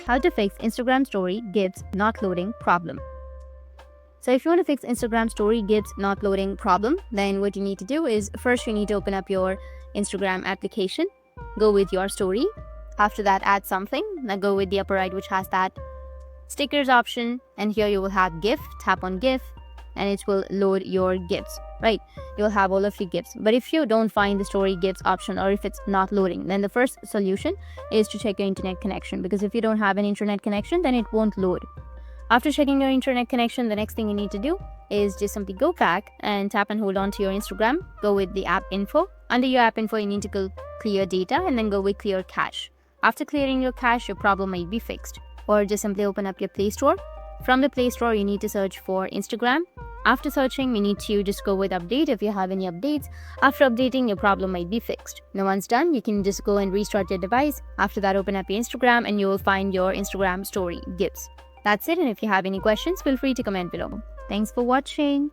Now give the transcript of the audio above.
How to fix Instagram story GIFs not loading problem. So if you want to fix Instagram story GIFs not loading problem, then what you need to do is first you need to open up your Instagram application, go with your story. After that, add something. Now go with the upper right, which has that stickers option, and here you will have GIF. Tap on GIF and it will load your GIFs, right? You'll have all of your GIFs. But if you don't find the story GIFs option, or if it's not loading, then the first solution is to check your internet connection, because if you don't have an internet connection, then it won't load. After checking your internet connection, the next thing you need to do is just simply go back and tap and hold on to your Instagram. Go with the app info. Under your app info, you need to go clear data and then go with clear cache. After clearing your cache, your problem might be fixed. Or just simply open up your Play Store. From the Play Store, you need to search for Instagram. After searching, you need to just go with update if you have any updates. After updating, your problem might be fixed. Now once done, you can just go and restart your device. After that, open up your Instagram and you will find your Instagram story GIFs. That's it, and if you have any questions, feel free to comment below. Thanks for watching.